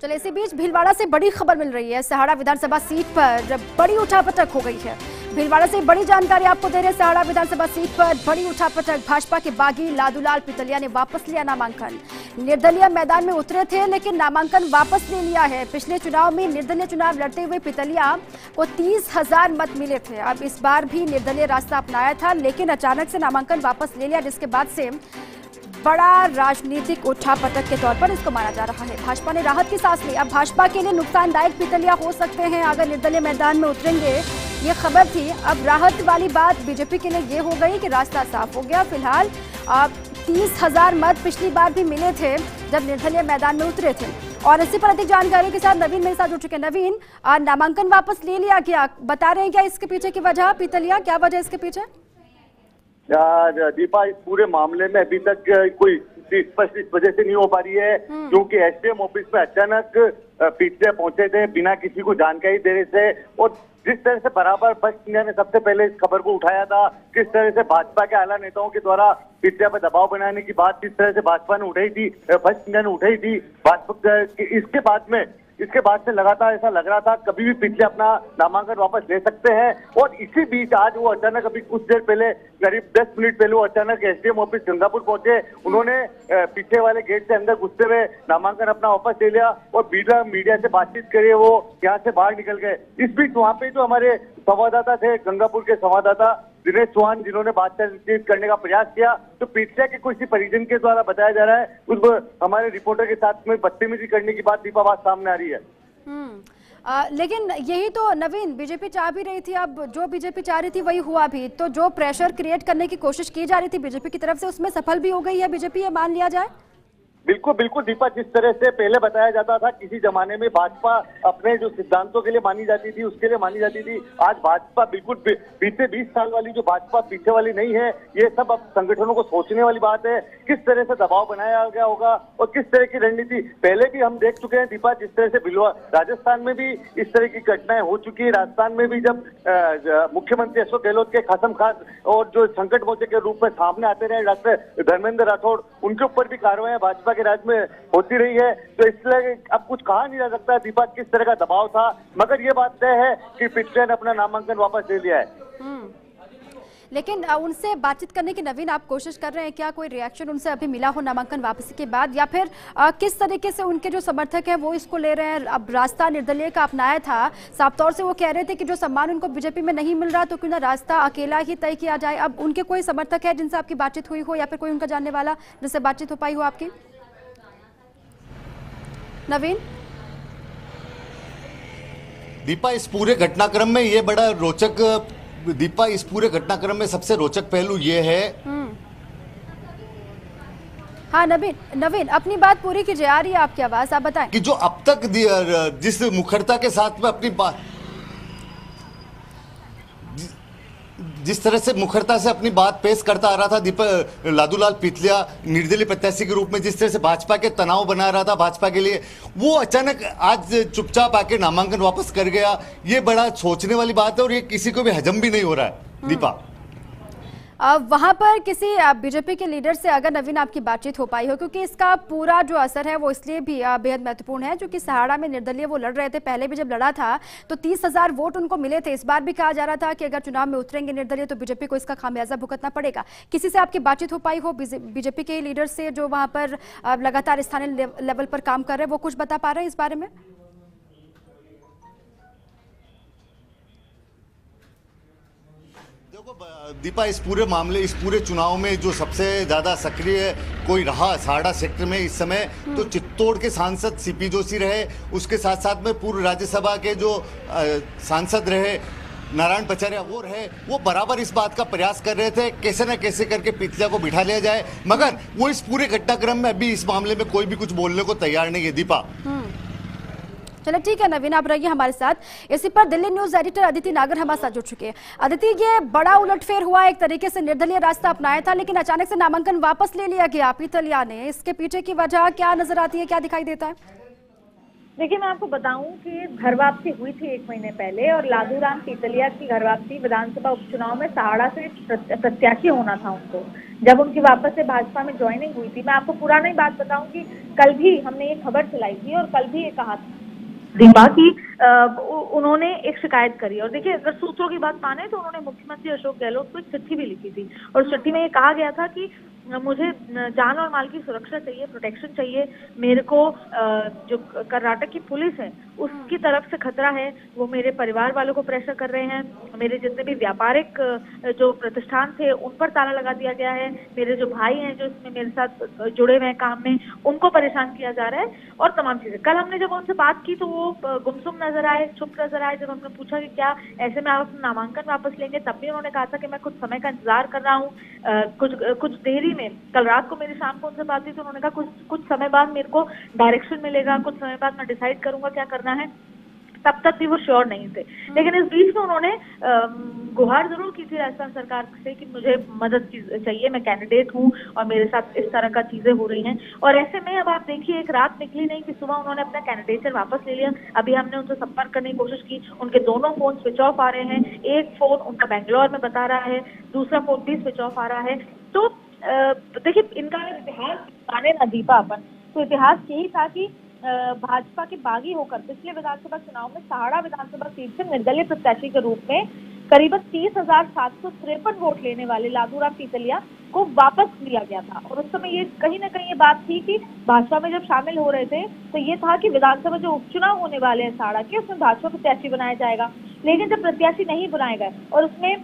चले इसी बीच भीलवाड़ा से बड़ी खबर मिल रही है। सहाड़ा विधानसभा सीट पर बड़ी उठापटक हो गई है। भीलवाड़ा से बड़ी जानकारी आपको दे रहे हैं। सहाड़ा विधानसभा सीट पर बड़ी उठापटक। भाजपा के बागी लादूलाल पितलिया ने वापस लिया नामांकन। निर्दलीय मैदान में उतरे थे लेकिन नामांकन वापस ले लिया है। पिछले चुनाव में निर्दलीय चुनाव लड़ते हुए पितलिया को 30,000 मत मिले थे। अब इस बार भी निर्दलीय रास्ता अपनाया था लेकिन अचानक से नामांकन वापस ले लिया, जिसके बाद से बड़ा राजनीतिक उठापटक के तौर पर इसको माना जा रहा है। भाजपा ने राहत की सांस ली। अब भाजपा के लिए नुकसानदायक पितलिया हो सकते हैं अगर निर्दलीय मैदान में उतरेंगे, ये खबर थी। अब राहत वाली बात बीजेपी के लिए ये हो गई कि रास्ता साफ हो गया। फिलहाल 30,000 मत पिछली बार भी मिले थे जब निर्दलीय मैदान में उतरे थे। और इसी पर अधिक जानकारी के साथ नवीन मेरे साथ जुड़ चुके हैं। नवीन, नामांकन वापस ले लिया क्या, बता रहे हैं क्या इसके पीछे की वजह? पितलिया, क्या वजह इसके पीछे? दीपा, इस पूरे मामले में अभी तक कोई स्पष्ट इस वजह से नहीं हो पा रही है क्योंकि एसडीएम ऑफिस में अचानक पिछले पहुंचे थे बिना किसी को जानकारी देने से। और जिस तरह से बराबर फर्स्ट इंडिया ने सबसे पहले इस खबर को उठाया था, किस तरह से भाजपा के आला नेताओं के द्वारा पिछले पर दबाव बनाने की बात जिस तरह से भाजपा ने उठाई थी, फर्स्ट इंडिया ने उठाई थी भाजपा, इसके बाद से लगातार ऐसा लग रहा था कभी भी पिछले अपना नामांकन वापस ले सकते हैं। और इसी बीच आज वो अचानक अभी कुछ देर पहले करीब 10 मिनट पहले वो अचानक एसडीएम ऑफिस गंगापुर पहुंचे। उन्होंने पीछे वाले गेट से अंदर घुसते हुए नामांकन अपना वापस ले लिया और मीडिया से बातचीत करे वो यहाँ से बाहर निकल गए। इस बीच वहाँ पे जो हमारे संवाददाता थे, गंगापुर के संवाददाता दिनेश चौहान, जिन्होंने बातचीत करने का प्रयास किया तो पीछे के किसी परिजन के द्वारा बताया जा रहा है उस हमारे रिपोर्टर के साथ में बदतमीजी करने की बात दीपा बात सामने आ रही है। लेकिन यही तो नवीन बीजेपी चाह भी रही थी। अब जो बीजेपी चाह रही थी वही हुआ भी। तो जो प्रेशर क्रिएट करने की कोशिश की जा रही थी बीजेपी की तरफ से, उसमें सफल भी हो गई है बीजेपी, ये मान लिया जाए? बिल्कुल बिल्कुल दीपा, जिस तरह से पहले बताया जाता था किसी जमाने में भाजपा अपने जो सिद्धांतों के लिए मानी जाती थी उसके लिए मानी जाती थी, आज भाजपा बिल्कुल बीते 20 साल वाली जो भाजपा पीछे वाली नहीं है। ये सब अब संगठनों को सोचने वाली बात है किस तरह से दबाव बनाया गया होगा और किस तरह की रणनीति पहले भी हम देख चुके हैं दीपा। जिस तरह से राजस्थान में भी इस तरह की घटनाएं हो चुकी है। राजस्थान में भी जब मुख्यमंत्री अशोक गहलोत के कसम खास और जो संकट मोर्चे के रूप में सामने आते रहे डॉक्टर धर्मेंद्र राठौड़, उनके ऊपर भी कार्रवाई भाजपा के राज्य में होती रही है। तो इसलिए अब कुछ कहा नहीं जा सकता दीपक किस तरह का दबाव था, मगर ये बात तय है कि पिछले ने अपना नामांकन वापस ले लिया है। लेकिन उनसे बातचीत करने की नवीन आप कोशिश कर रहे हैं क्या? कोई रिएक्शन उनसे अभी मिला हो नामांकन वापसी के बाद, या फिर किस तरीके से उनके जो समर्थक हैं वो इसको ले रहे हैं? अब रास्ता निर्दलीय का अपनाया था, साफ तौर से वो कह रहे थे कि जो सम्मान उनको बीजेपी में नहीं मिल रहा तो क्यों ना रास्ता अकेला ही तय किया जाए। अब उनके कोई समर्थक है जिनसे आपकी बातचीत हुई हो या फिर कोई उनका जानने वाला जिससे बातचीत हो पाई हो आपकी? नवीन, दीपा, इस पूरे घटनाक्रम में ये बड़ा रोचक दीपा इस पूरे घटनाक्रम में सबसे रोचक पहलू ये है। हाँ नवीन अपनी बात पूरी कीजिए, आ रही है आपकी आवाज, आप बताएं कि जो अब तक जिस मुखरता के साथ में अपनी बात, जिस तरह से मुखरता से अपनी बात पेश करता आ रहा था दीपक लादूलाल पितलिया निर्दलीय प्रत्याशी के रूप में, जिस तरह से भाजपा के तनाव बना रहा था भाजपा के लिए, वो अचानक आज चुपचाप आके नामांकन वापस कर गया। ये बड़ा सोचने वाली बात है और ये किसी को भी हजम भी नहीं हो रहा है दीपा। वहां पर किसी बीजेपी के लीडर से अगर नवीन आपकी बातचीत हो पाई हो, क्योंकि इसका पूरा जो असर है वो इसलिए भी बेहद महत्वपूर्ण है क्योंकि सहाड़ा में निर्दलीय वो लड़ रहे थे। पहले भी जब लड़ा था तो 30,000 वोट उनको मिले थे। इस बार भी कहा जा रहा था कि अगर चुनाव में उतरेंगे निर्दलीय तो बीजेपी को इसका खामियाजा भुगतना पड़ेगा। किसी से आपकी बातचीत हो पाई हो बीजेपी के लीडर से जो वहां पर लगातार स्थानीय लेवल पर काम कर रहे हैं, वो कुछ बता पा रहे हैं इस बारे में? दीपा, इस पूरे चुनाव में जो सबसे ज्यादा सक्रिय कोई रहा सहाड़ा सेक्टर में इस समय तो चित्तौड़ के सांसद सीपी जोशी रहे। उसके साथ साथ में पूर्व राज्यसभा के जो सांसद रहे नारायण पचारिया वो रहे। वो बराबर इस बात का प्रयास कर रहे थे कैसे न कैसे करके पितलिया को बिठा लिया जाए, मगर वो इस पूरे घटनाक्रम में अभी इस मामले में कोई भी कुछ बोलने को तैयार नहीं है दीपा। चलो ठीक है नवीन, आप रहिए हमारे साथ। इसी पर दिल्ली न्यूज एडिटर अदिति नागर हमारे साथ जुड़ चुके हैं। अदिति, ये बड़ा उलटफेर हुआ, एक तरीके से निर्दलीय रास्ता अपनाया था लेकिन अचानक से नामांकन वापस ले लिया गया पितलिया ने। इसके पीछे की वजह क्या नजर आती है, क्या दिखाई देता है? देखिए, मैं आपको बताऊं कि घर वापसी हुई थी 1 महीने पहले और लालूराम पीतलिया की घर वापसी विधानसभा उपचुनाव में सहाड़ा से प्रत्याशी होना था उनको। जब उनकी वापस से भाजपा में ज्वाइनिंग हुई थी, मैं आपको पुरानी बात बताऊं कि कल भी हमने ये खबर चलाई थी और कल भी ये कहा दीपा कि उन्होंने एक शिकायत करी। और देखिए, अगर सूत्रों की बात माने तो उन्होंने मुख्यमंत्री अशोक गहलोत को एक चिट्ठी भी लिखी थी और उस चिट्ठी में ये कहा गया था कि मुझे जान और माल की सुरक्षा चाहिए, प्रोटेक्शन चाहिए। मेरे को जो कर्नाटक की पुलिस है उसकी तरफ से खतरा है, वो मेरे परिवार वालों को प्रेशर कर रहे हैं, मेरे जितने भी व्यापारिक जो प्रतिष्ठान थे उन पर ताला लगा दिया गया है, मेरे जो भाई हैं जो इसमें मेरे साथ जुड़े हुए हैं काम में उनको परेशान किया जा रहा है और तमाम चीजें। कल हमने जब उनसे बात की तो वो गुमसुम नजर आए, चुप नजर आए। जब हमने पूछा कि क्या ऐसे में आप अपना नामांकन वापस लेंगे, तब भी उन्होंने कहा था कि मैं कुछ समय का इंतजार कर रहा हूँ। कुछ देरी में कल रात को मेरी शाम को उनसे बात हुई तो उन्होंने कहा कुछ समय बाद मेरे को डायरेक्शन मिलेगा, कुछ समय बाद मैं डिसाइड करूंगा क्या करना है। तब तक भी वो श्योर नहीं थे। लेकिन इस बीच में उन्होंने गुहार जरूर की थी राजस्थान सरकार से कि मुझे मदद चाहिए, मैं कैंडिडेट हूँ और मेरे साथ इस तरह का चीजें हो रही हैं। और ऐसे में अब आप देखिए, एक रात निकली नहीं कि सुबह उन्होंने अपना कैंडिडेचर वापस ले लिया। अभी हमने उनसे संपर्क करने की कोशिश की, उनके दोनों फोन स्विच ऑफ आ रहे हैं। एक फोन उनका बेंगलोर में बता रहा है, दूसरा फोन भी स्विच ऑफ आ रहा है। तो देखिए, इनका इतिहास माने ना दीपा अपन, तो इतिहास यही था कि भाजपा के बागी होकर पिछले विधानसभा चुनाव में सहाड़ा विधानसभा सीट से निर्दलीय प्रत्याशी के रूप में करीबन 30,753 वोट लेने वाले लालूराम पीतलिया को वापस लिया गया था। और उस समय ये कहीं ना कहीं ये बात थी कि भाजपा में जब शामिल हो रहे थे तो ये था कि विधानसभा जो उपचुनाव होने वाले हैं सहाड़ा के, उसमें भाजपा प्रत्याशी बनाया जाएगा। लेकिन जब प्रत्याशी नहीं बनाए गए और उसमें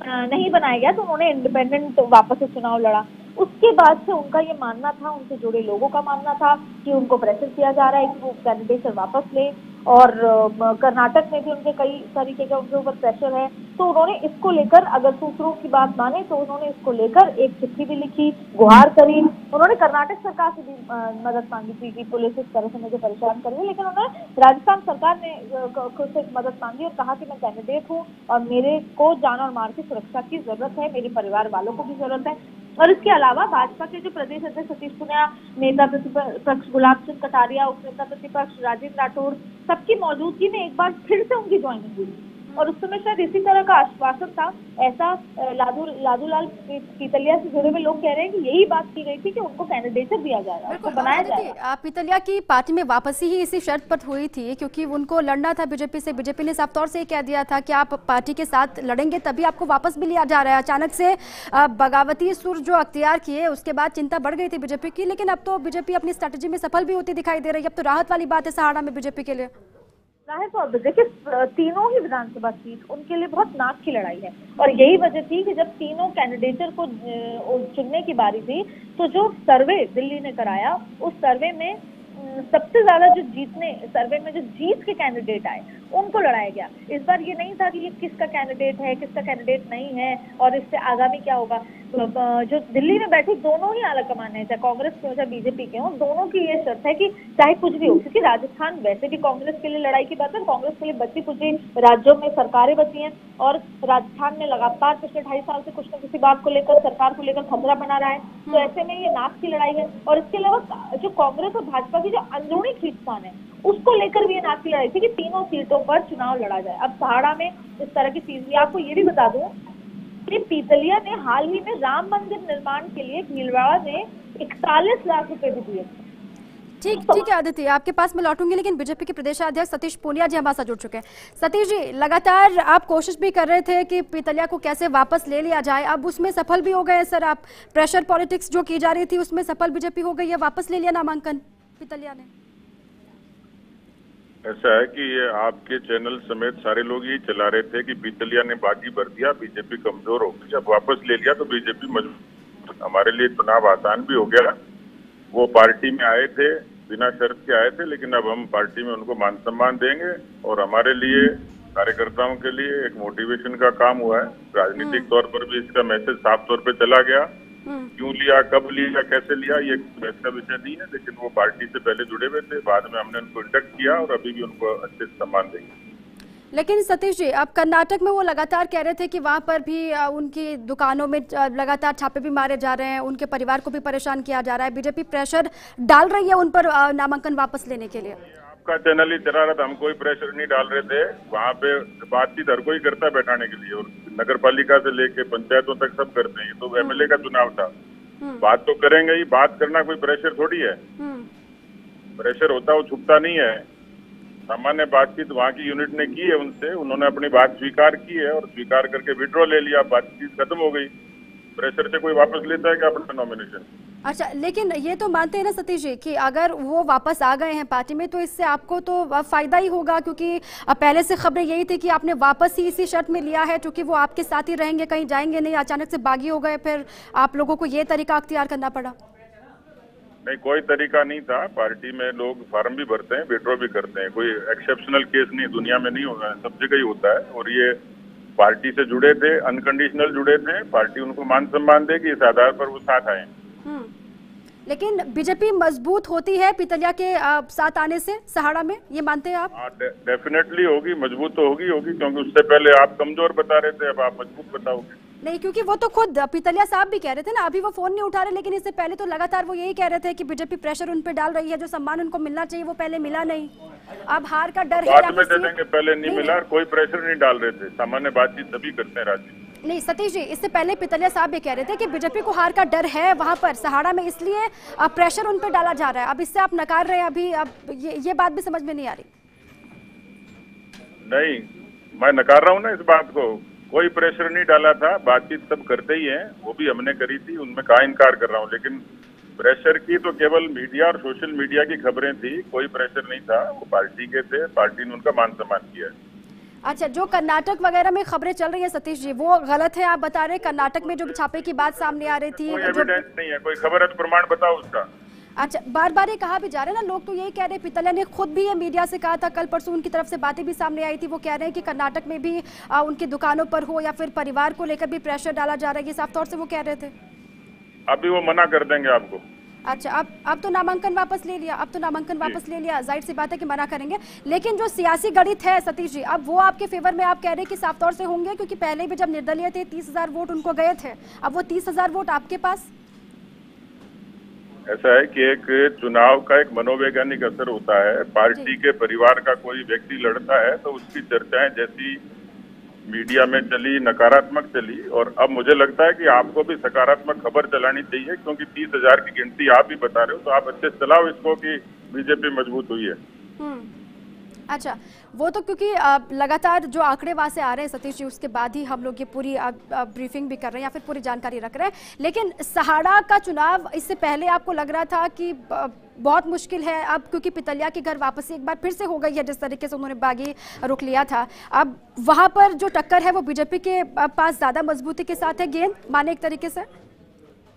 नहीं बनाया गया तो उन्होंने इंडिपेंडेंट वापस से चुनाव लड़ा। उसके बाद से उनका ये मानना था, उनसे जुड़े लोगों का मानना था कि उनको प्रेशर किया जा रहा है कि वो कैंडिडेचर वापस ले। और कर्नाटक में भी उनके कई तरीके का उनके ऊपर प्रेशर है। तो उन्होंने इसको लेकर, अगर सूत्रों की बात माने तो उन्होंने इसको लेकर एक चिट्ठी भी लिखी, गुहार करी। उन्होंने कर्नाटक सरकार से भी मदद मांगी थी कि पुलिस इस तरह से मुझे परेशान कर रही है। लेकिन उन्होंने राजस्थान सरकार ने खुद से मदद मांगी और कहा कि मैं कैंडिडेट हूँ और मेरे को जान और माल की सुरक्षा की जरूरत है, मेरे परिवार वालों को भी जरूरत है। और इसके अलावा भाजपा के जो प्रदेश अध्यक्ष सतीश पूनिया, नेता प्रतिपक्ष गुलाब चंद कटारिया, उप नेता प्रतिपक्ष राजेंद्र राठौड़, सबकी मौजूदगी में एक बार फिर से उनकी ज्वाइनिंग हुई और उस समय शायद इसी तरह का आश्वासन था। ऐसा लालूलाल पीतलिया से जुड़े हुए लोग कह रहे हैं कि यही बात की गई थी कि उनको कैंडिडेचर दिया जाएगा, उनको बनाया जाएगा। पीतलिया की पार्टी में वापसी ही इसी शर्त पर हुई थी क्योंकि उनको लड़ना था बीजेपी से। बीजेपी ने साफ तौर से कह दिया था कि आप पार्टी के साथ लड़ेंगे तभी आपको वापस भी लिया जा रहा है। अचानक से बगावती सुर जो अख्तियार किए उसके बाद चिंता बढ़ गई थी बीजेपी की। लेकिन अब तो बीजेपी अपनी स्ट्रेटेजी में सफल भी होती दिखाई दे रही है। अब तो राहत वाली बात है सहाड़ा में बीजेपी के लिए। तो अब देखिए, तीनों ही विधानसभा सीट उनके लिए बहुत नाक की लड़ाई है और यही वजह थी कि जब तीनों कैंडिडेटर को चुनने की बारी थी तो जो सर्वे दिल्ली ने कराया उस सर्वे में सबसे ज्यादा जो जीत के कैंडिडेट आए उनको लड़ाया गया। इस बार ये नहीं था कि ये किसका कैंडिडेट है, किसका कैंडिडेट नहीं है और इससे आगामी क्या होगा। जो दिल्ली में बैठे दोनों ही आला कमान है, चाहे कांग्रेस के हो चाहे बीजेपी के हो, दोनों की ये शर्त है कि चाहे कुछ भी हो, क्योंकि राजस्थान वैसे भी कांग्रेस के लिए लड़ाई की बात है। कांग्रेस के लिए बची कुछ राज्यों में सरकारें बची हैं और राजस्थान में लगातार पिछले 2.5 साल से कुछ न किसी बात को लेकर, सरकार को लेकर खतरा बना रहा है। तो ऐसे में ये नाक की लड़ाई है। और इसके अलावा जो कांग्रेस और भाजपा की जो अंदरूनी खींचतान है उसको लेकर भी ये नाक की लड़ाई थी कि तीनों सीटों पर चुनाव लड़ा जाए। अब सहाड़ा में इस तरह की चीज भी, आपको ये भी बता दूं कि पीतलिया ने हाल ही में राम मंदिर निर्माण के लिए भीलवाड़ा ने 41 लाख रुपए भी दिए। ठीक है आदित्य, आपके पास मैं लौटूंगी, लेकिन बीजेपी के प्रदेश अध्यक्ष सतीश पूनिया जी हमारे साथ जुड़ चुके हैं। सतीश जी, लगातार आप कोशिश भी कर रहे थे कि पीतलिया को कैसे वापस ले लिया जाए, अब उसमें सफल भी हो गए सर। आप प्रेशर पॉलिटिक्स जो की जा रही थी उसमें सफल बीजेपी हो गई है, वापस ले लिया नामांकन पीतलिया ने। ऐसा है कि ये आपके चैनल समेत सारे लोग यही चला रहे थे कि पीतलिया ने बागी भर दिया, बीजेपी कमजोर हो गई। जब वापस ले लिया तो बीजेपी मजबूत, हमारे लिए चुनाव आसान भी हो गया। वो पार्टी में आए थे, बिना शर्त के आए थे, लेकिन अब हम पार्टी में उनको मान सम्मान देंगे और हमारे लिए, कार्यकर्ताओं के लिए एक मोटिवेशन का काम हुआ है। राजनीतिक तौर पर भी इसका मैसेज साफ तौर पर चला गया। क्यों लिया, कब लिया, कैसे लिया, ये बहस का विषय नहीं है, लेकिन वो पार्टी से पहले जुड़े हुए थे, बाद में हमने उनको इंडक्ट किया और अभी भी उनको अच्छे से सम्मान देंगे। लेकिन सतीश जी, अब कर्नाटक में वो लगातार कह रहे थे कि वहां पर भी उनकी दुकानों में लगातार छापे भी मारे जा रहे हैं, उनके परिवार को भी परेशान किया जा रहा है, बीजेपी प्रेशर डाल रही है उन पर नामांकन वापस लेने के लिए। आप आपका चैनल ही चला रहा था, हम कोई प्रेशर नहीं डाल रहे थे। वहाँ पे बातचीत हर कोई करता है बैठाने के लिए, और नगर पालिका से लेके पंचायतों तक सब करते हैं। ये तो एमएलए का चुनाव था, बात तो करेंगे ही। बात करना कोई प्रेशर थोड़ी है, प्रेशर होता वो छुपता नहीं है। सामान्य बातचीत वहाँ की यूनिट ने की है उनसे, उन्होंने अपनी बात स्वीकार की है और स्वीकार करके विड्रॉ ले लिया, बातचीत खत्म हो गई। प्रेशर से कोई वापस लेता है क्या अपना नॉमिनेशन? अच्छा, लेकिन ये तो मानते हैं ना सतीश जी कि अगर वो वापस आ गए हैं पार्टी में तो इससे आपको तो फायदा ही होगा, क्योंकि पहले से खबरें यही थी कि आपने वापस ही इसी शर्त में लिया है क्योंकि वो आपके साथ ही रहेंगे, कहीं जाएंगे नहीं। अचानक से बागी हो गए, फिर आप लोगों को ये तरीका अख्तियार करना पड़ा। नहीं, कोई तरीका नहीं था। पार्टी में लोग फार्म भी भरते हैं, विड्रॉ भी करते हैं, कोई एक्सेप्शनल केस नहीं, दुनिया में नहीं होगा, सब जगह ही होता है। और ये पार्टी से जुड़े थे, अनकंडीशनल जुड़े थे, पार्टी उनको मान सम्मान देगी, इस आधार पर वो साथ आए। लेकिन बीजेपी मजबूत होती है पितलिया के साथ आने से सहाड़ा में, ये मानते हैं आप? डेफिनेटली होगी, मजबूत तो होगी, क्योंकि उससे पहले आप कमजोर बता रहे थे, अब आप मजबूत बताओगे। नहीं, क्योंकि वो तो खुद पितलिया साहब भी कह रहे थे ना, अभी वो फोन नहीं उठा रहे, लेकिन इससे पहले तो लगातार वो यही कह रहे थे कि बीजेपी प्रेशर उन पे डाल रही है, जो सम्मान उनको मिलना चाहिए वो पहले मिला नहीं, अब हार का डर है। बाद में दे देंगे, पहले नहीं मिला, कोई प्रेशर नहीं डाल रहे थे, सामान्य बातचीत सभी करते हैं राजनीति। नहीं सतीश जी, इससे पहले पितलिया साहब भी कह रहे थे कि बीजेपी को हार का डर है वहां पर सहाड़ा में, इसलिए प्रेशर उन पर डाला जा रहा है। अब इससे आप नकार रहे हैं अभी, अब ये बात भी समझ में नहीं आ रही। नहीं, मैं नकार रहा हूँ ना इस बात को, कोई प्रेशर नहीं डाला था, बातचीत सब करते ही हैं, वो भी हमने करी थी, उनमें कहाँ इनकार कर रहा हूँ। लेकिन प्रेशर की तो केवल मीडिया और सोशल मीडिया की खबरें थी, कोई प्रेशर नहीं था, वो पार्टी के थे, पार्टी ने उनका मान सम्मान किया है। अच्छा, जो कर्नाटक वगैरह में खबरें चल रही है सतीश जी, वो गलत है आप बता रहे? कर्नाटक में जो छापे की बात सामने आ रही थी, कोई एविडेंस नहीं है, कोई खबर है तो प्रमाण बताओ उसका। अच्छा, बार बार ये कहा भी जा रहा है ना, लोग तो यही कह रहे हैं, पितलिया ने खुद भी ये मीडिया से कहा था, कल परसों उनकी तरफ से बातें भी सामने आई थी, वो कह रहे हैं कि कर्नाटक में भी उनकी दुकानों पर हो या फिर परिवार को लेकर भी प्रेशर डाला जा रहा है, ये साफ तौर से वो कह रहे थे। अभी वो मना कर देंगे आपको। अच्छा, अब तो नामांकन वापस ले लिया, जाहिर सी बात है कि मना करेंगे। लेकिन जो सियासी गणित है सतीश जी, अब वो आपके फेवर में आप कह रहे हैं कि साफ तौर से होंगे, क्योंकि पहले भी जब निर्दलीय थे 30,000 वोट उनको गए थे, अब वो 30,000 वोट आपके पास। ऐसा है कि एक चुनाव का एक मनोवैज्ञानिक असर होता है, पार्टी के परिवार का कोई व्यक्ति लड़ता है तो उसकी चर्चाएं जैसी मीडिया में चली, नकारात्मक चली, और अब मुझे लगता है कि आपको भी सकारात्मक खबर चलानी चाहिए, क्योंकि 30,000 की गिनती आप भी बता रहे हो, तो आप अच्छे से चलाओ इसको कि बीजेपी मजबूत हुई है। अच्छा, वो तो क्योंकि लगातार जो आंकड़े वहाँ से आ रहे हैं सतीश जी, उसके बाद ही हम लोग ये पूरी ब्रीफिंग भी कर रहे हैं या फिर पूरी जानकारी रख रहे हैं। लेकिन सहाड़ा का चुनाव, इससे पहले आपको लग रहा था कि बहुत मुश्किल है, अब क्योंकि पितलिया की घर वापसी एक बार फिर से हो गई है, जिस तरीके से उन्होंने बागी रुख लिया था, अब वहाँ पर जो टक्कर है वो बीजेपी के पास ज्यादा मजबूती के साथ है, गेंद माने एक तरीके से।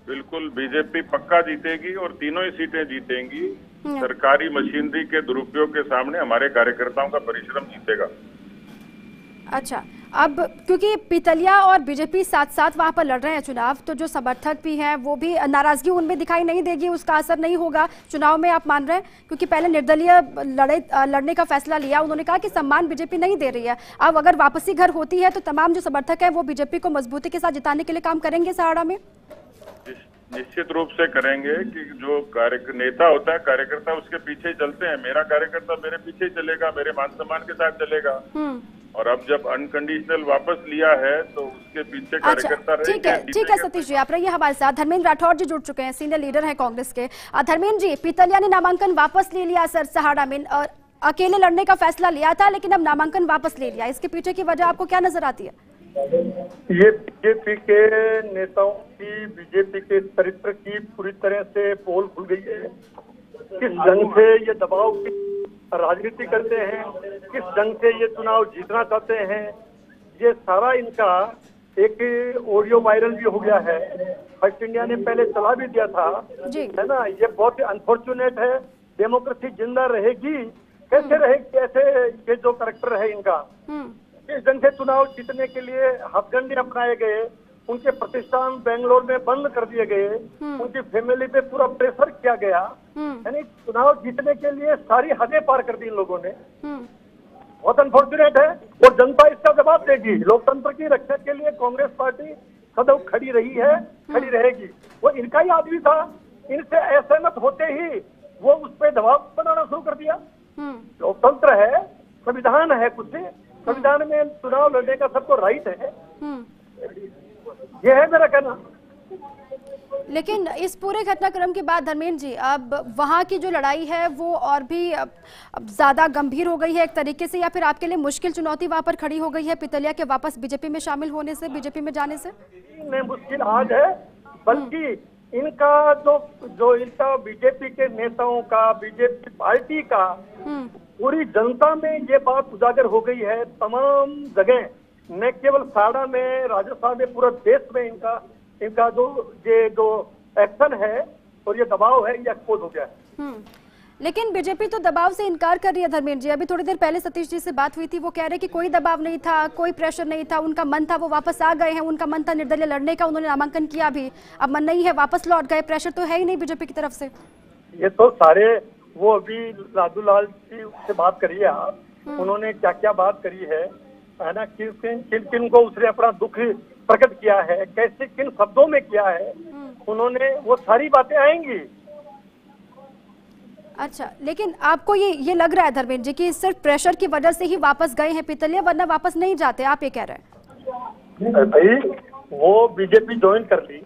बिल्कुल, बीजेपी पक्का जीतेगी और तीनों ही सीटें जीतेंगी। सरकारी मशीनरी के दुरुपयोग के सामने हमारे कार्यकर्ताओं का परिश्रम जीतेगा। अच्छा, अब क्योंकि पितलिया और बीजेपी साथ साथ वहां पर लड़ रहे हैं चुनाव, तो जो समर्थक भी हैं वो भी, नाराजगी उनमें दिखाई नहीं देगी, उसका असर नहीं होगा चुनाव में, आप मान रहे हैं? क्योंकि पहले निर्दलीय लड़ने का फैसला लिया, उन्होंने कहा कि सम्मान बीजेपी नहीं दे रही है, अब अगर वापसी घर होती है तो तमाम जो समर्थक है वो बीजेपी को मजबूती के साथ जिताने के लिए काम करेंगे सहाड़ा में। निश्चित रूप से करेंगे कि जो नेता होता है, कार्यकर्ता उसके पीछे ही चलते हैं। मेरा कार्यकर्ता मेरे पीछे चलेगा, मेरे मान सम्मान के साथ चलेगा, और अब जब अनकंडीशनल वापस लिया है तो उसके पीछे कार्यकर्ता रहेंगे। ठीक है सतीश जी, आप रहिए हमारे साथ। धर्मेंद्र राठौर जी जुड़ चुके हैं, सीनियर लीडर है कांग्रेस के। धर्मेंद्र जी, पितलिया ने नामांकन वापस ले लिया सर सहाड़ा में, अकेले लड़ने का फैसला लिया था लेकिन अब नामांकन वापस ले लिया, इसके पीछे की वजह आपको क्या नजर आती है? ये बीजेपी के नेताओं की, बीजेपी के चरित्र की पूरी तरह से पोल खुल गई है। किस ढंग से ये दबाव की राजनीति करते हैं, किस ढंग से ये चुनाव जीतना चाहते हैं, ये सारा इनका एक ऑडियो वायरल भी हो गया है। फर्स्ट इंडिया ने पहले चला भी दिया था, है ना। ये बहुत ही अनफॉर्चुनेट है। डेमोक्रेसी जिंदा रहेगी कैसे रहेगी, कैसे ये जो करेक्टर है इनका, इस ढंग से चुनाव जीतने के लिए हथकंडे अपनाए गए, उनके प्रतिष्ठान बेंगलोर में बंद कर दिए गए, उनकी फैमिली पे पूरा प्रेशर किया गया, यानी चुनाव जीतने के लिए सारी हदें पार कर दी इन लोगों ने। बहुत अनफॉर्चुनेट है, और जनता इसका जवाब देगी। लोकतंत्र की रक्षा के लिए कांग्रेस पार्टी सदैव खड़ी रही है, खड़ी रहेगी। वो इनका ही आदमी था, इनसे असहमत होते ही वो उस पर दबाव बनाना शुरू कर दिया। लोकतंत्र है, संविधान है, कुछ संविधान में चुनाव लड़ने का सबको राइट है। यह है मेरा कहना। लेकिन इस पूरे घटनाक्रम के बाद धर्मेंद्र जी, अब वहां की जो लड़ाई है वो और भी अब ज्यादा गंभीर हो गई है एक तरीके से, या फिर आपके लिए मुश्किल चुनौती वहां पर खड़ी हो गई है पितलिया के वापस बीजेपी में शामिल होने से, बीजेपी में जाने से? नहीं, मुश्किल आज है, बल्कि इनका जो इनका बीजेपी के नेताओं का, बीजेपी पार्टी का, पूरी जनता में ये बात उजागर हो गई है। तमाम जगह, न केवल साड़ा में, राजस्थान में, पूरे देश में इनका जो एक्शन है और ये दबाव है, ये एक्सपोज हो गया है। लेकिन बीजेपी तो दबाव से इनकार कर रही है धर्मेंद्र जी। अभी थोड़ी देर पहले सतीश जी से बात हुई थी, वो कह रहे कि कोई दबाव नहीं था, कोई प्रेशर नहीं था, उनका मन था, वो वापस आ गए हैं, उनका मन था निर्दलीय लड़ने का, उन्होंने नामांकन किया भी, अब मन नहीं है, वापस लौट गए, प्रेशर तो है ही नहीं बीजेपी की तरफ से। ये तो सारे, वो अभी लादूलाल जी से बात करिए आप, उन्होंने क्या क्या बात करी है ना, किन को उसने अपना दुख प्रकट किया है, कैसे किन शब्दों में किया है उन्होंने, वो सारी बातें आएंगी। अच्छा, लेकिन आपको ये लग रहा है धर्मेंद्र जी कि सिर्फ प्रेशर की वजह से ही वापस गए हैं पितलिया, वरना वापस नहीं जाते, आप ये कह रहे हैं? भाई, वो बीजेपी ज्वाइन कर ली,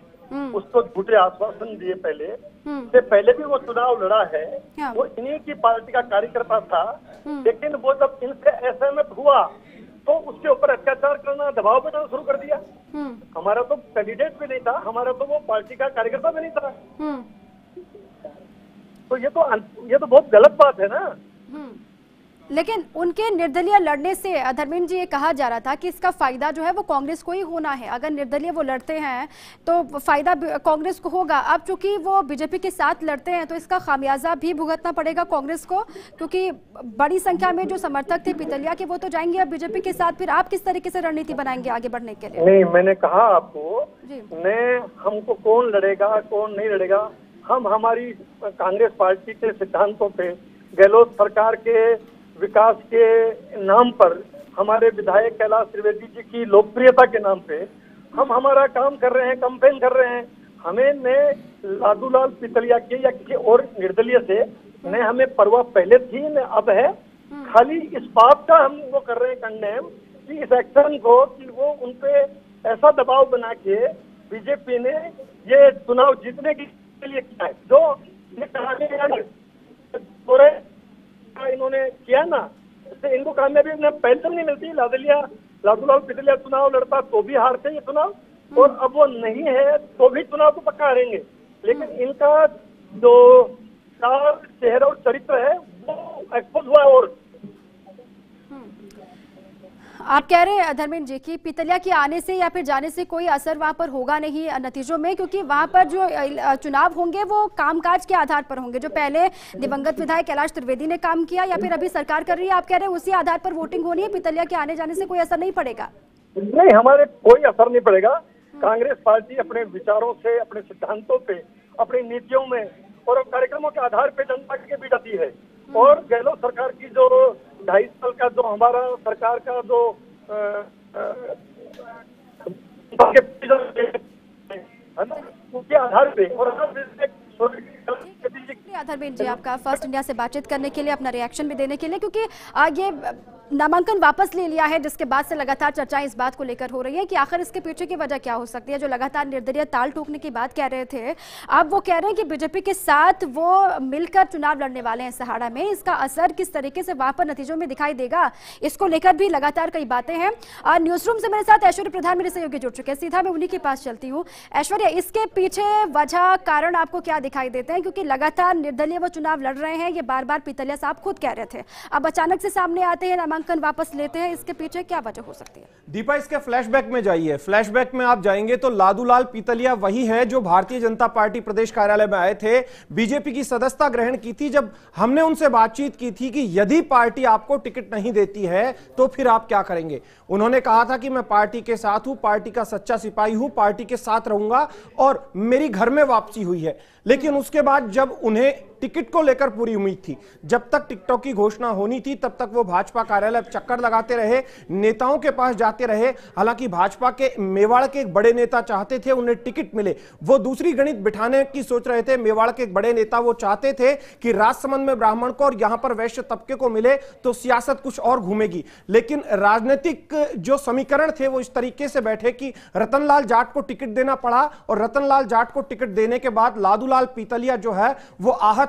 उसको झूठे आश्वासन दिए पहले से, पहले भी वो चुनाव लड़ा है, वो इन्हीं की पार्टी का कार्यकर्ता था, लेकिन वो जब इनसे एसएमएफ हुआ तो उसके ऊपर अत्याचार करना, दबाव बनाना शुरू कर दिया। हमारा तो कैंडिडेट भी नहीं था, हमारा तो वो पार्टी का कार्यकर्ता भी नहीं था। तो ये तो बहुत गलत बात है ना। लेकिन उनके निर्दलीय लड़ने से धर्मेंद्र जी, ये कहा जा रहा था कि इसका फायदा जो है वो कांग्रेस को ही होना है, अगर निर्दलीय वो लड़ते हैं तो फायदा कांग्रेस को होगा। अब चूंकि वो बीजेपी के साथ लड़ते हैं तो इसका खामियाजा भी भुगतना पड़ेगा कांग्रेस को, क्योंकि बड़ी संख्या में जो समर्थक थे पितलिया के वो तो जाएंगे अब बीजेपी के साथ। फिर आप किस तरीके से रणनीति बनाएंगे आगे बढ़ने के लिए? नहीं, मैंने कहा आपको, हमको कौन लड़ेगा कौन नहीं लड़ेगा, हम हमारी कांग्रेस पार्टी के सिद्धांतों पे, गहलोत सरकार के विकास के नाम पर, हमारे विधायक कैलाश त्रिवेदी जी की लोकप्रियता के नाम पे हम हमारा काम कर रहे हैं, कैंपेन कर रहे हैं। हमें न लादूलाल पितलिया के या किसी और निर्दलीय से न हमें परवाह पहले थी न अब है। खाली इस बात का हम वो कर रहे हैं कंडेम कि इस एक्शन को, कि वो उनपे ऐसा दबाव बना के बीजेपी ने ये चुनाव जीतने के लिए किया है, जो इन्होंने किया ना, इससे इनको कामयाबी पहले नहीं मिलती। लादूलाल पितलिया चुनाव लड़ता तो भी हारते ये चुनाव, और अब वो नहीं है तो भी चुनाव तो पक्का हारेंगे। लेकिन इनका जो चेहरा और चरित्र है वो एक्सपोज हुआ। और आप कह रहे हैं धर्मेंद्र जी कि पितलिया के आने से या फिर जाने से कोई असर वहां पर होगा नहीं नतीजों में, क्योंकि वहां पर जो चुनाव होंगे वो कामकाज के आधार पर होंगे, जो पहले दिवंगत विधायक कैलाश त्रिवेदी ने काम किया या फिर अभी सरकार कर रही है, आप कह रहे हैं उसी आधार पर वोटिंग होनी है। पितलिया के आने जाने से कोई असर नहीं पड़ेगा? नहीं, हमारे कोई असर नहीं पड़ेगा। कांग्रेस पार्टी अपने विचारों से, अपने सिद्धांतों पे, अपनी नीतियों में और कार्यक्रमों के आधार पे जनता के बीच आती है। और गहलोत सरकार की जो 2.5 साल का जो हमारा सरकार का जो उसके आधार पे और धर्मेंद्र जी, आपका फर्स्ट इंडिया से बातचीत करने के लिए, अपना रिएक्शन भी देने के लिए, क्योंकि ये नामांकन वापस ले लिया है जिसके बाद से लगातार चर्चाएं इस बात को लेकर हो रही है कि आखिर इसके पीछे की वजह क्या हो सकती है। जो लगातार निर्दलीय ताल ठोकने की बात कह रहे थे, अब वो कह रहे हैं कि बीजेपी के साथ वो मिलकर चुनाव लड़ने वाले हैं सहाड़ा में। इसका असर किस तरीके से वहां पर नतीजों में दिखाई देगा, इसको लेकर भी लगातार कई बातें हैं। न्यूज रूम से मेरे साथ ऐश्वर्या प्रधान मेरे सहयोगी जुड़ चुके हैं, सीधा मैं उन्हीं के पास चलती हूँ। ऐश्वर्या, इसके पीछे वजह, कारण आपको क्या दिखाई देते हैं? क्योंकि लगातार निर्दलीय वो चुनाव लड़ रहे हैं, ये बार बार पितलिया साहब खुद कह रहे थे, अब अचानक से सामने आते हैं, नामांकन वापस लेते हैं, इसके पीछे क्या वजह हो सकती है? दीपा, इसके फ्लैशबैक में जाइए। फ्लैशबैक में आप जाएंगे तो लादूलाल पितलिया वही है जो भारतीय जनता पार्टी प्रदेश कार्यालय में आए थे, बीजेपी की सदस्यता ग्रहण की थी। जब हमने उनसे बातचीत की थी कि यदि पार्टी आपको टिकट नहीं देती है तो फिर आप क्या करेंगे, उन्होंने कहा था कि मैं पार्टी के साथ हूं, पार्टी का सच्चा सिपाही हूं, पार्टी के साथ रहूंगा और मेरी घर में वापसी हुई है। लेकिन उसके बाद जब उन्हें टिकट को लेकर पूरी उम्मीद थी, जब तक टिकटों की घोषणा होनी थी तब तक वो भाजपा कार्यालय चक्कर लगाते रहे, नेताओं के पास जाते रहे। हालांकि भाजपा के मेवाड़ के एक बड़े नेता चाहते थे उन्हें टिकट मिले, वो दूसरी गणित बिठाने की सोच रहे थे। मेवाड़ के एक बड़े नेता वो चाहते थे कि राजसमंद में ब्राह्मण को और यहां पर वैश्य तबके को मिले तो सियासत कुछ और घूमेगी। लेकिन राजनीतिक जो समीकरण थे वो इस तरीके से बैठे कि रतनलाल जाट को टिकट देना पड़ा, और रतनलाल जाट को टिकट देने के बाद लादूलाल पीतलिया जो है वो आहत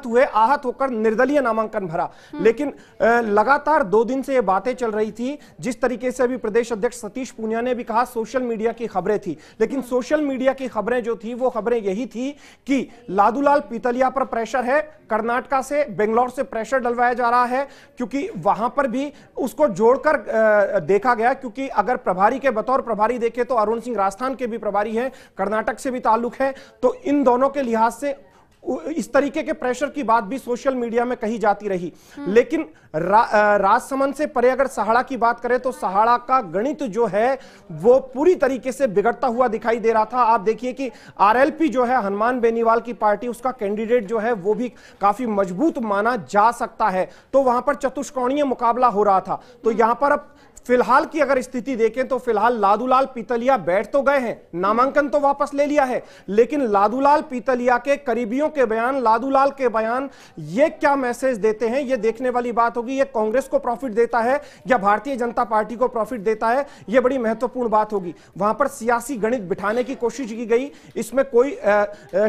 होकर निर्दलीय नामांकन भरा। लेकिन लगातार 2 दिन से ये बातें चल रही थी। जिस तरीके से अभी प्रदेश अध्यक्ष सतीश पूनिया ने भी कहा, सोशल मीडिया की खबरें थी, लेकिन सोशल मीडिया की खबरें जो थी वो खबरें यही थी कि लादूलाल पीतलिया पर प्रेशर है, कर्नाटका से, बेंगलोर से प्रेशर डलवाया जा रहा है, क्योंकि वहां पर भी उसको जोड़कर देखा गया। क्योंकि अगर प्रभारी के बतौर प्रभारी देखें तो अरुण सिंह राजस्थान के भी प्रभारी हैं, कर्नाटक से भी ताल्लुक है, तो इन दोनों के लिहाज से इस तरीके के प्रेशर की बात भी सोशल मीडिया में कही जाती रही। लेकिन राजसमंद से परे अगर सहाड़ा की बात करें तो सहाड़ा का गणित जो है वो पूरी तरीके से बिगड़ता हुआ दिखाई दे रहा था। आप देखिए कि आरएलपी जो है, हनुमान बेनीवाल की पार्टी, उसका कैंडिडेट जो है वो भी काफी मजबूत माना जा सकता है, तो वहां पर चतुष्कोणीय मुकाबला हो रहा था। तो यहां पर अब फिलहाल की अगर स्थिति देखें तो फिलहाल लादूलाल पीतलिया बैठ तो गए हैं, नामांकन तो वापस ले लिया है, लेकिन लादूलाल पीतलिया के करीबियों के बयान, लादूलाल के बयान, ये क्या मैसेज देते हैं, ये देखने वाली बात होगी। ये कांग्रेस को प्रॉफिट देता है या भारतीय जनता पार्टी को प्रॉफिट देता है, ये बड़ी महत्वपूर्ण बात होगी। वहां पर सियासी गणित बिठाने की कोशिश की गई, इसमें कोई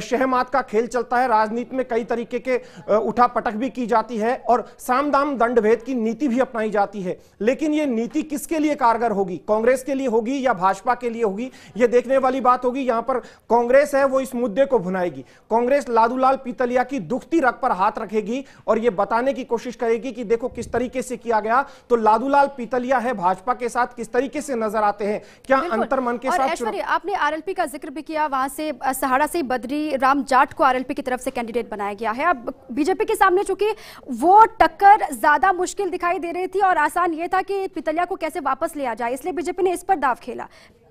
शहमात का खेल चलता है। राजनीति में कई तरीके के उठापटक भी की जाती है और साम दाम दंड भेद की नीति भी अपनाई जाती है, लेकिन ये नीति किसके लिए कारगर होगी, कांग्रेस के लिए होगी या भाजपा के लिए होगी, यह देखने वाली बात होगी। यहां पर कांग्रेस है वो इस मुद्दे को भुनाएगी। कांग्रेस लादूलाल पीतलिया की दुखती रग पर हाथ रखेगी और यह बताने की कोशिश करेगी कि देखो किस तरीके से किया गया। तो लादूलाल पीतलिया है भाजपा के साथ किस तरीके से नजर आते हैं, क्या अंतर मन के साथ। ऐश्वर्या, आपने आरएलपी का जिक्र भी किया, वहां से सहाड़ा से बद्री राम जाट को आरएलपी की तरफ से कैंडिडेट बनाया गया है। अब बीजेपी के सामने चूंकि वो टक्कर ज्यादा मुश्किल दिखाई दे रही थी और आसान ये था कि पीतलिया को कैसे वापस लिया जाए, इसलिए बीजेपी ने इस पर दांव खेला।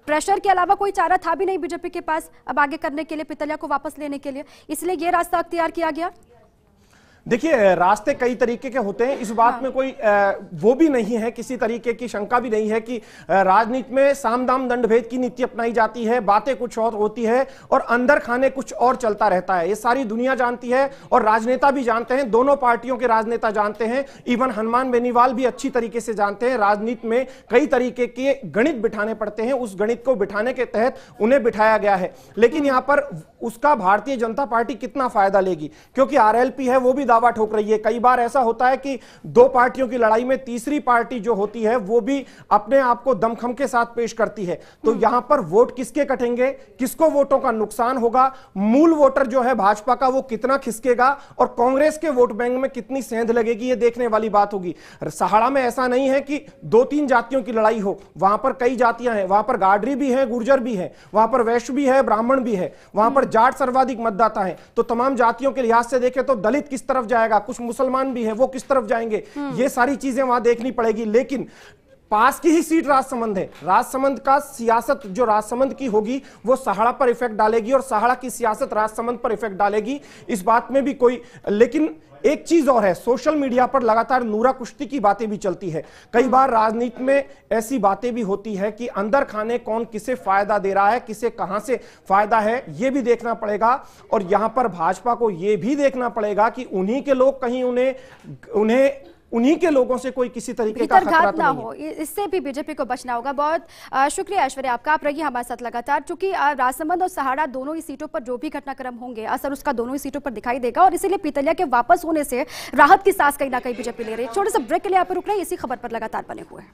प्रेशर के अलावा कोई चारा था भी नहीं बीजेपी के पास अब आगे करने के लिए, पीतलिया को वापस लेने के लिए, इसलिए यह रास्ता अख्तियार किया गया। देखिए, रास्ते कई तरीके के होते हैं, इस बात में कोई वो भी नहीं है, किसी तरीके की शंका भी नहीं है कि राजनीति में साम दाम दंड भेद की नीति अपनाई जाती है, बातें कुछ और होती है और अंदर खाने कुछ और चलता रहता है। ये सारी दुनिया जानती है और राजनेता भी जानते हैं, दोनों पार्टियों के राजनेता जानते हैं, इवन हनुमान बेनीवाल भी अच्छी तरीके से जानते हैं। राजनीति में कई तरीके के गणित बिठाने पड़ते हैं, उस गणित को बिठाने के तहत उन्हें बिठाया गया है। लेकिन यहां पर उसका भारतीय जनता पार्टी कितना फायदा लेगी, क्योंकि आरएलपी है वो भी दावा ठोक रही है। कई बार ऐसा होता है कि 2 पार्टियों की लड़ाई में तीसरी पार्टी जो होती है वो भी अपने आप को दमखम के साथ पेश करती है। तो यहां पर वोट किसके कटेंगे, किसको वोटों का नुकसान होगा, मूल वोटर जो है भाजपा का वो कितना खिसकेगा और कांग्रेस के वोट बैंक में कितनी सेंध लगेगी, ये देखने वाली बात होगी। सहाड़ा में ऐसा नहीं है कि 2-3 जातियों की लड़ाई हो, वहां पर कई जातियां हैं, वहां पर गाडरी भी है, गुर्जर भी है, वहां पर वैश्य भी है, ब्राह्मण भी है, वहां पर जाट सर्वाधिक मतदाता है। तो तमाम जातियों के लिहाज से देखें तो दलित किस तरफ जाएगा, कुछ मुसलमान भी हैं वो किस तरफ जाएंगे, ये सारी चीजें वहां देखनी पड़ेगी। लेकिन पास की ही सीट राजसमंद है, राजसमंद का सियासत जो राजसमंद की होगी वो सहाड़ा पर इफेक्ट डालेगी और सहाड़ा की सियासत राजसमंद पर इफेक्ट डालेगी, इस बात में भी कोई। लेकिन एक चीज और है, सोशल मीडिया पर लगातार नूरा कुश्ती की बातें भी चलती है। कई बार राजनीति में ऐसी बातें भी होती है कि अंदर खाने कौन किसे फायदा दे रहा है, किसे कहां से फायदा है, यह भी देखना पड़ेगा। और यहां पर भाजपा को यह भी देखना पड़ेगा कि उन्हीं के लोग कहीं उन्हें उन्हीं के लोगों से कोई किसी तरीके का खतरा तो नहीं हो, इससे भी बीजेपी को बचना होगा। बहुत शुक्रिया ऐश्वर्या आपका, आप रहिए हमारे साथ लगातार। चूंकि राजसमंद और सहाड़ा दोनों ही सीटों पर जो भी घटनाक्रम होंगे असर उसका दोनों ही सीटों पर दिखाई देगा और इसीलिए पीतलिया के वापस होने से राहत की सांस कहीं ना कहीं बीजेपी ले रही है। छोटे से ब्रेक के लिए आप रुक रहे हैं, इसी खबर पर लगातार बने हुए हैं।